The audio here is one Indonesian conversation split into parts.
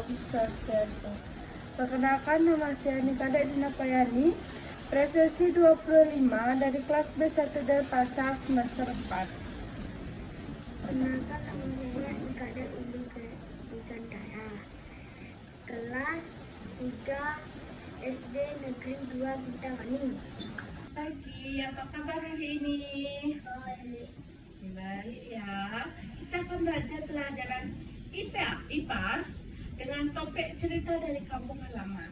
Om Swastiastu. Perkenalkan, nama saya Nikada Dinapayani, presensi 25 dari kelas B1 Denpasar semester 4. Perkenalkan, nama saya Nikada Uli Gandara, kelas 3 SD Negeri 2 Bintangani. Pagi, apa kabar hari ini? Baik ya. Kita akan belajar pelajaran IPAS dengan topik cerita dari kampung halaman.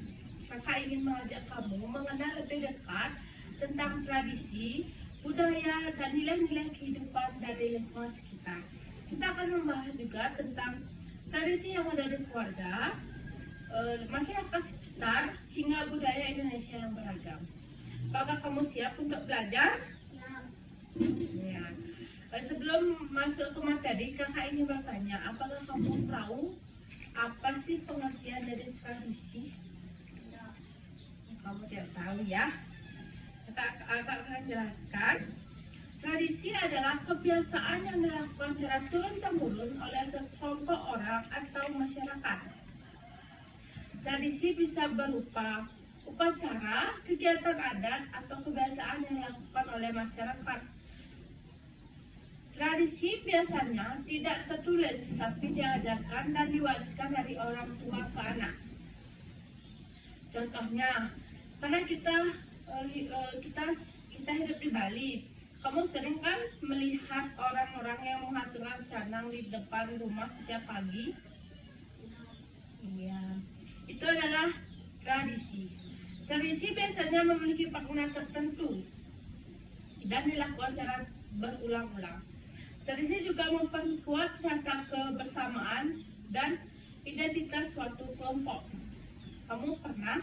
Kakak ingin mengajak kamu mengenal lebih dekat tentang tradisi, budaya, dan nilai-nilai kehidupan dari lingkungan sekitar. Kita akan membahas juga tentang tradisi yang ada di keluarga, masyarakat sekitar, hingga budaya Indonesia yang beragam. Apakah kamu siap untuk belajar? Ya. Sebelum masuk ke materi, kakak ingin bertanya, apakah kamu tahu apa sih pengertian dari tradisi? Kamu tidak tahu ya? Kakak akan jelaskan. Tradisi adalah kebiasaan yang dilakukan secara turun-temurun oleh sekelompok orang atau masyarakat. Tradisi bisa berupa upacara, kegiatan adat, atau kebiasaan yang dilakukan oleh masyarakat. Tradisi biasanya tidak tertulis, tapi diajarkan dan diwariskan dari orang tua ke anak. Contohnya, karena kita hidup di Bali, kamu sering kan melihat orang-orang yang mengaturkan canang di depan rumah setiap pagi? Iya, itu adalah tradisi. Tradisi biasanya memiliki makna tertentu dan dilakukan secara berulang-ulang. Tradisi juga memperkuat rasa kebersamaan dan identitas suatu kelompok. Kamu pernah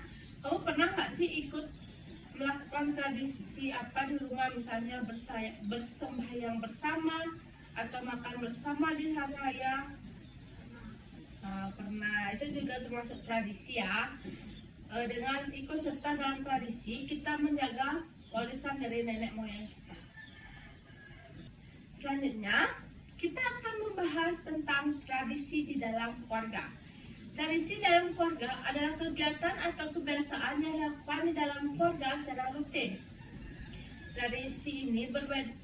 nggak sih ikut melakukan tradisi apa di rumah, misalnya bersembahyang bersama atau makan bersama di hari raya? Pernah. Itu juga termasuk tradisi ya. Dengan ikut serta dalam tradisi, kita menjaga warisan dari nenek moyang kita. Selanjutnya, kita akan membahas tentang tradisi di dalam keluarga. Tradisi dalam keluarga adalah kegiatan atau kebiasaan yang dilakukan di dalam keluarga secara rutin. Tradisi ini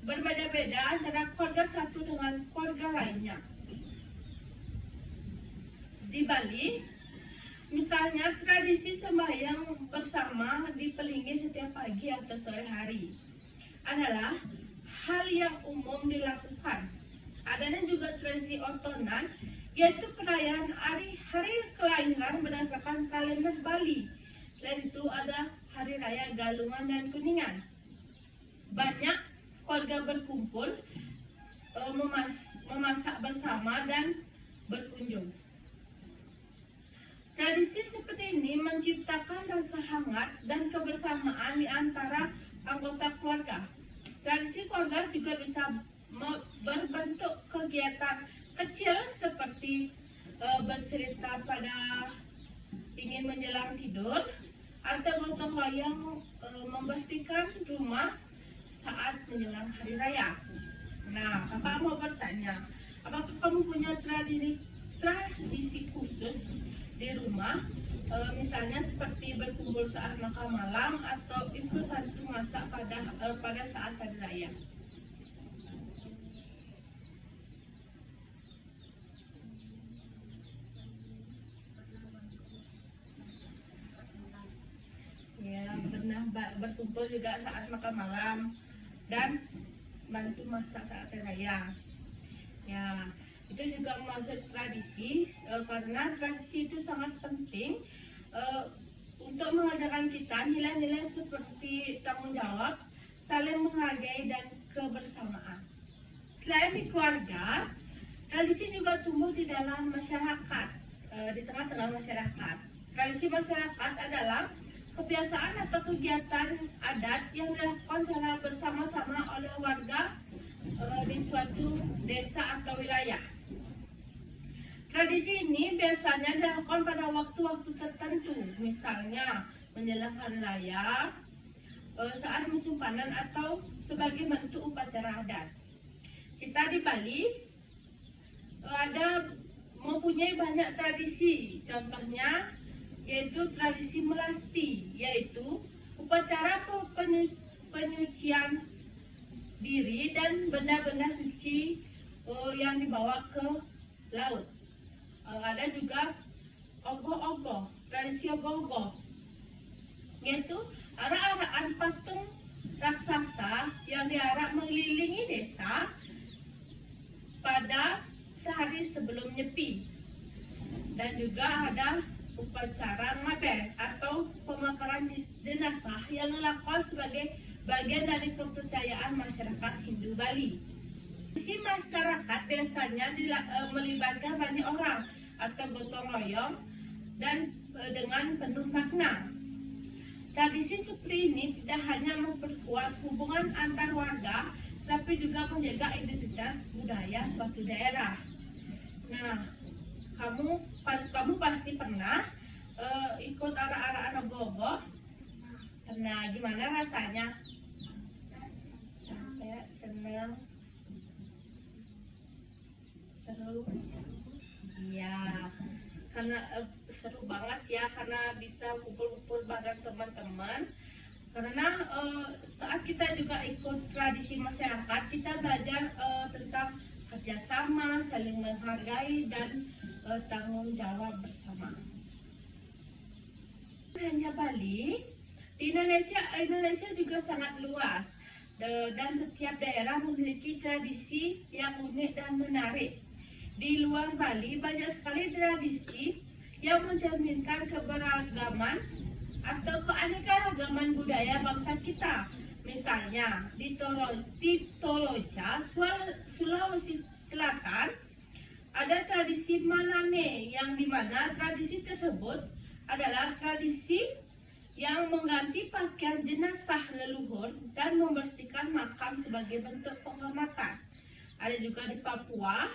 berbeda-beda antara keluarga satu dengan keluarga lainnya. Di Bali, misalnya tradisi sembahyang bersama di Pelinggi setiap pagi atau sore hari adalah hal yang umum dilakukan. Adanya juga tradisi otonan, yaitu perayaan hari kelahiran berdasarkan kalender Bali. Selain itu ada hari raya Galungan dan Kuningan. Banyak keluarga berkumpul, memasak bersama dan berkunjung. Tradisi seperti ini menciptakan rasa hangat dan kebersamaan di antara anggota keluarga. Tradisi keluarga juga bisa berbentuk kegiatan kecil seperti bercerita pada ingin menjelang tidur, atau gotong royong membersihkan rumah saat menjelang hari raya. Nah, kakak mau bertanya, apakah kamu punya tradisi khusus di rumah? Misalnya seperti berkumpul saat makan malam atau ikut bantu masak pada saat hari raya. Ya, pernah berkumpul juga saat makan malam dan bantu masak saat hari raya. Ya, itu juga masuk tradisi, karena tradisi itu sangat penting untuk mengajarkan kita nilai-nilai seperti tanggung jawab, saling menghargai, dan kebersamaan. Selain di keluarga, tradisi juga tumbuh di dalam masyarakat, di tengah-tengah masyarakat. Tradisi masyarakat adalah kebiasaan atau kegiatan adat yang dilakukan secara bersama-sama oleh warga di suatu desa atau wilayah. Tradisi ini biasanya dilakukan pada waktu-waktu tertentu, misalnya menjelang hari raya, saat musim panen, atau sebagai bentuk upacara adat. Kita di Bali ada mempunyai banyak tradisi. Contohnya yaitu tradisi melasti, yaitu upacara penyucian diri dan benda-benda suci yang dibawa ke laut. Ada juga ogoh-ogoh, tradisi ogoh-ogoh, yaitu arak-arakan patung raksasa yang diarak mengelilingi desa pada sehari sebelum Nyepi. Dan juga ada upacara ngaben atau pemakaran jenazah yang dilakukan sebagai bagian dari kepercayaan masyarakat Hindu Bali. Tradisi masyarakat biasanya melibatkan banyak orang atau gotong royong dan dengan penuh makna. Tradisi seperti ini tidak hanya memperkuat hubungan antar warga, tapi juga menjaga identitas budaya suatu daerah. Nah, kamu pasti pernah ikut arak-arakan ogoh-ogoh. Nah, gimana rasanya? Capek, senang, seru. Iya, karena seru banget ya, karena bisa kumpul-kumpul bareng teman-teman. Karena saat kita juga ikut tradisi masyarakat, kita belajar tentang kerjasama, saling menghargai, dan tanggung jawab bersama. Hanya Bali, di Indonesia juga sangat luas, dan setiap daerah memiliki tradisi yang unik dan menarik. Di luar Bali banyak sekali tradisi yang mencerminkan keberagaman atau keanekaragaman budaya bangsa kita. Misalnya di Toloja, Sulawesi Selatan, ada tradisi Manane, yang dimana tradisi tersebut adalah tradisi yang mengganti pakaian jenazah leluhur dan membersihkan makam sebagai bentuk penghormatan. Ada juga di Papua,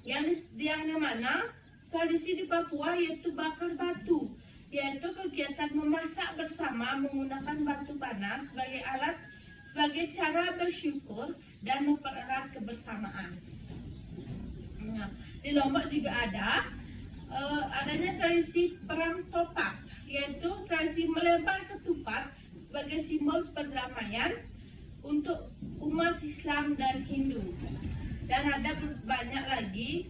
yang dimana tradisi di Papua yaitu bakar batu, yaitu kegiatan memasak bersama menggunakan batu panas sebagai cara bersyukur dan mempererat kebersamaan. Nah, di Lombok juga adanya tradisi perang topak, yaitu tradisi melempar ketupat sebagai simbol perdamaian untuk umat Islam dan Hindu. Dan ada banyak lagi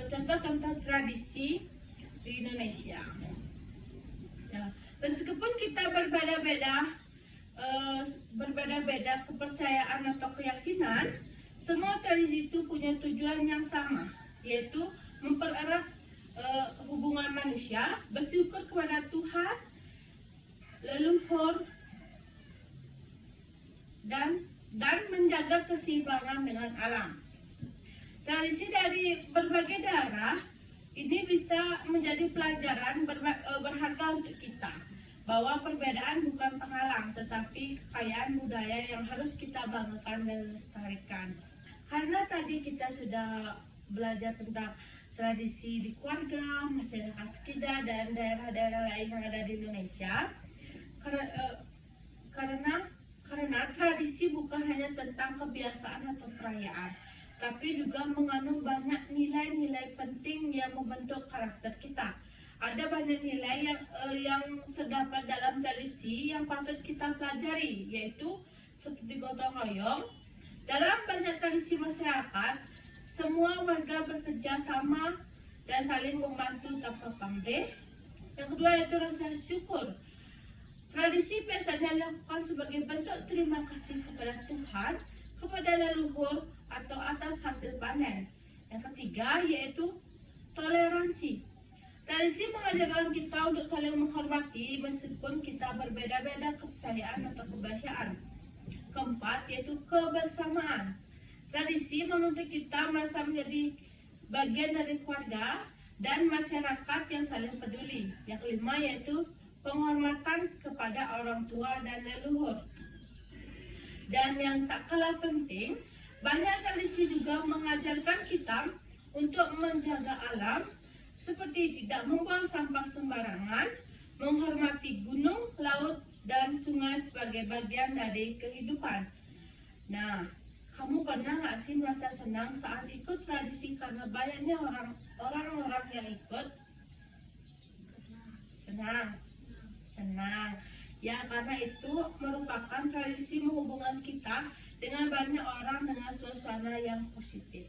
contoh-contoh tradisi di Indonesia. Nah, meskipun kita berbeda-beda kepercayaan atau keyakinan, semua tradisi itu punya tujuan yang sama, yaitu mempererat hubungan manusia, bersyukur kepada Tuhan, leluhur, dan menjaga keseimbangan dengan alam. Tradisi dari berbagai daerah ini bisa menjadi pelajaran berharga untuk kita, bahwa perbedaan bukan penghalang, tetapi kekayaan budaya yang harus kita banggakan dan lestarikan. Karena tadi kita sudah belajar tentang tradisi di keluarga, masyarakat sekitar, dan daerah-daerah lain yang ada di Indonesia, karena tradisi bukan hanya tentang kebiasaan atau perayaan, tapi juga mengandung banyak nilai-nilai penting yang membentuk karakter kita. Ada banyak nilai yang terdapat dalam tradisi yang patut kita pelajari, yaitu seperti gotong royong. Dalam banyak tradisi masyarakat, semua warga bekerja sama dan saling membantu tanpa pamrih. Yang kedua yaitu rasa syukur. Tradisi biasanya dilakukan sebagai bentuk terima kasih kepada Tuhan, kepada leluhur, atau atas hasil panen. Yang ketiga yaitu toleransi. Tradisi mengajarkan kita untuk saling menghormati meskipun kita berbeda-beda kepercayaan atau kebiasaan. Keempat yaitu kebersamaan. Tradisi menuntut kita merasa menjadi bagian dari keluarga dan masyarakat yang saling peduli. Yang kelima yaitu penghormatan kepada orang tua dan leluhur. Dan yang tak kalah penting, banyak tradisi juga mengajarkan kita untuk menjaga alam, seperti tidak membuang sampah sembarangan, menghormati gunung, laut, dan sungai sebagai bagian dari kehidupan. Nah, Kamu pernah nggak sih merasa senang saat ikut tradisi karena banyaknya orang-orang yang ikut? Senang, senang. Ya, karena itu merupakan tradisi menghubungkan kita dengan banyak orang dengan suasana yang positif.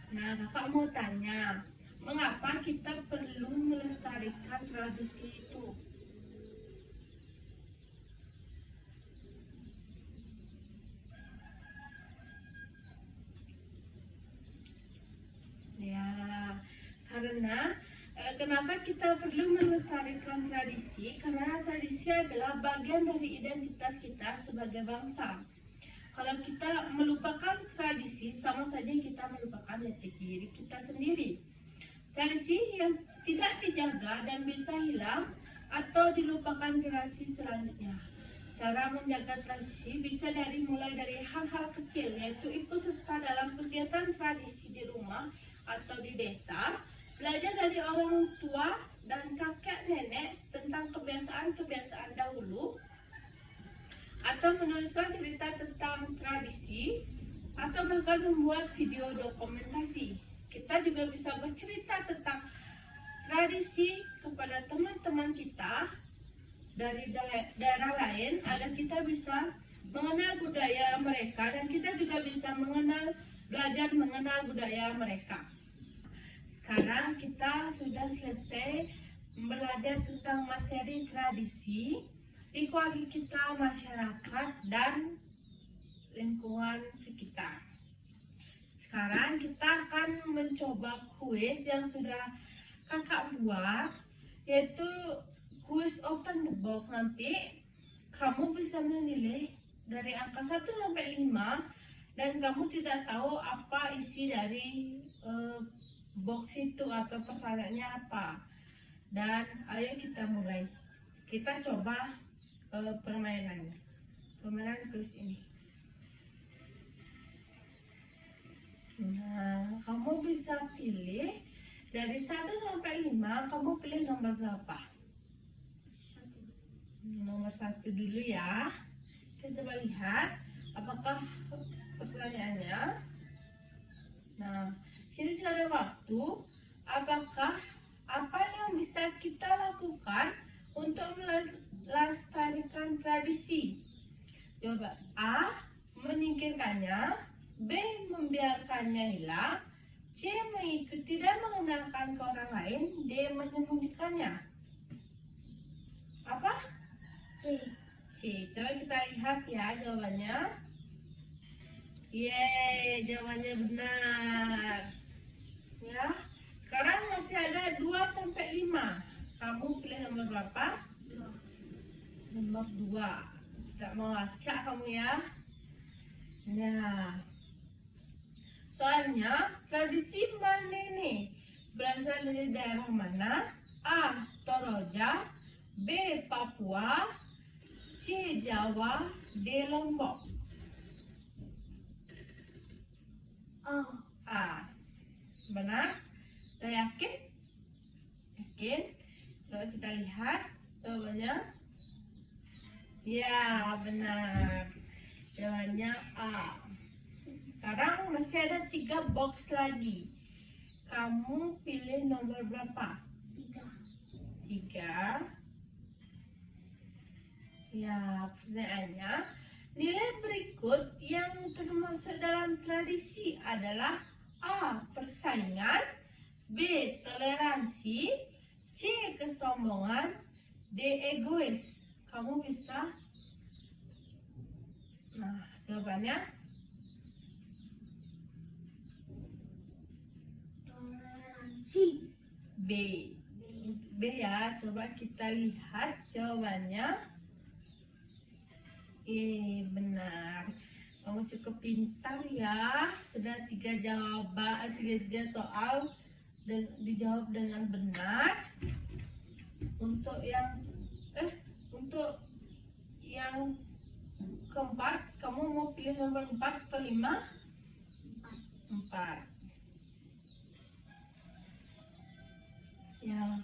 Nah, kakak mau tanya, mengapa kita perlu melestarikan tradisi itu? Ya, karena kenapa kita perlu melestarikan tradisi? Karena tradisi adalah bagian dari identitas kita sebagai bangsa. Kalau kita melupakan tradisi, sama saja kita melupakan jati diri kita sendiri. Tradisi yang tidak dijaga dan bisa hilang atau dilupakan generasi selanjutnya. Cara menjaga tradisi bisa mulai dari hal-hal kecil, yaitu ikut serta dalam kegiatan tradisi di rumah atau di desa, belajar dari orang tua dan kakek nenek tentang kebiasaan-kebiasaan dahulu, atau menuliskan cerita tentang tradisi, atau bahkan membuat video dokumentasi. Kita juga bisa bercerita tentang tradisi kepada teman-teman kita dari daerah lain agar kita bisa mengenal budaya mereka dan kita juga bisa belajar mengenal budaya mereka. Sekarang kita sudah selesai belajar tentang materi tradisi, lingkungan kita, masyarakat, dan lingkungan sekitar. Sekarang kita akan mencoba kuis yang sudah kakak buat, yaitu kuis open the box. Nanti kamu bisa menilai dari angka 1 sampai 5 dan kamu tidak tahu apa isi dari box itu atau pertanyaannya apa. Dan ayo kita mulai. Kita coba permainan kuis ini. Nah, kamu bisa pilih dari 1 sampai 5, kamu pilih nomor berapa? Nomor 1 dulu ya. Kita coba lihat apakah pertanyaannya. Nah, sini juga ada waktu. Apakah apa yang bisa kita lakukan untuk melestarikan tradisi? Coba A, menyingkirkannya, B, membiarkannya hilang, C, mengikuti dan mengenalkan ke orang lain, D, menyembunyikannya. Apa? C. Coba kita lihat ya jawabannya. Yeay, jawabannya benar. Ya. Sekarang masih ada 2 sampai 5. Kamu pilih nomor berapa? Nomor 2. Tidak mau acak kamu ya. Nah. Soalnya tradisi mana ini? Berasal dari daerah mana? A. Toraja, B. Papua, C. Jawa, D. Lombok. A. Benar? Sudah yakin? Yakin? Coba kita lihat jawabannya. Ya, benar. Jawabannya A. Sekarang masih ada 3 box lagi. Kamu pilih nomor berapa? 3. Ya, pertanyaannya, nilai berikut yang termasuk dalam tradisi adalah A. Persaingan, B. Toleransi, C. Kesombongan, D. Egois. Kamu bisa? Nah, jawabannya B. B ya, coba kita lihat jawabannya. Benar. Kamu cukup pintar ya. Sudah 3 soal dijawab dengan benar. Untuk yang keempat, kamu mau pilih nomor 4 atau 5? 4. Ya.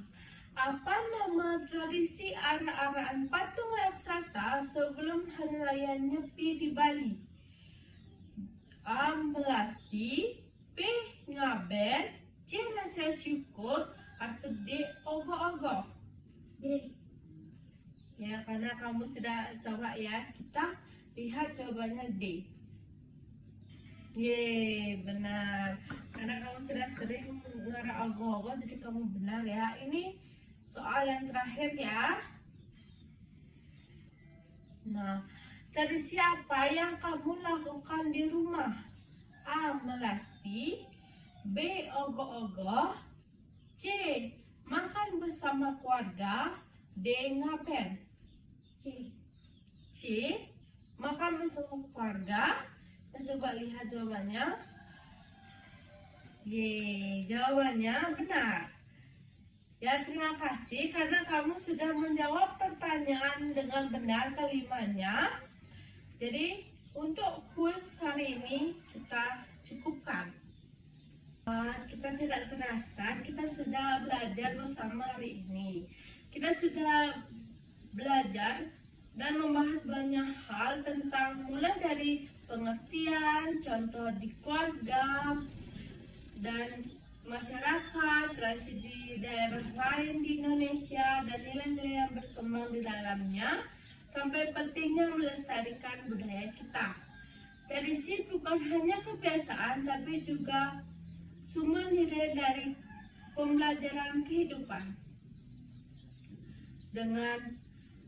Apa nama tradisi arak-arakan patung raksasa sebelum hari raya Nyepi di Bali? A. Melasti, B. Ngaben, C. Rasa syukur, atau D. Ogoh-ogoh. D. Ya, karena kamu sudah coba ya, kita lihat jawabannya D. Yeay, benar. Karena kamu sudah sering mengarah ogoh-ogoh, jadi kamu benar ya. Ini soal yang terakhir ya. Nah, tradisi apa yang kamu lakukan di rumah? A. Melasti, B. Ogoh-ogoh, C. Makan bersama keluarga, D. Ngaben. C. C. Makan bersama keluarga. Kita coba lihat jawabannya. Yeay, jawabannya benar. Ya, terima kasih karena kamu sudah menjawab pertanyaan dengan benar kelimanya. Jadi, untuk kuis hari ini kita cukupkan. Kita tidak terasa, kita sudah belajar bersama hari ini. Kita sudah belajar dan membahas banyak hal tentang mulai dari pengertian, contoh di keluarga, dan masyarakat, tradisi di daerah lain di Indonesia, dan nilai-nilai yang berkembang di dalamnya, sampai pentingnya melestarikan budaya kita. Tradisi bukan hanya kebiasaan, tapi juga sumber nilai dari pembelajaran kehidupan. Dengan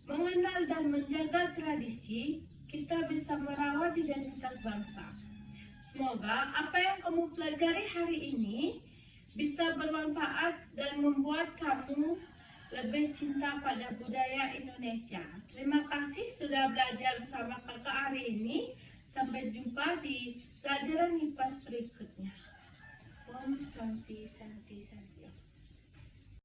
mengenal dan menjaga tradisi, kita bisa merawat identitas bangsa. Semoga apa yang kamu pelajari hari ini bisa bermanfaat dan membuat kamu lebih cinta pada budaya Indonesia. Terima kasih sudah belajar bersama kakak hari ini. Sampai jumpa di pelajaran IPA berikutnya. Om Santi Santi Santi.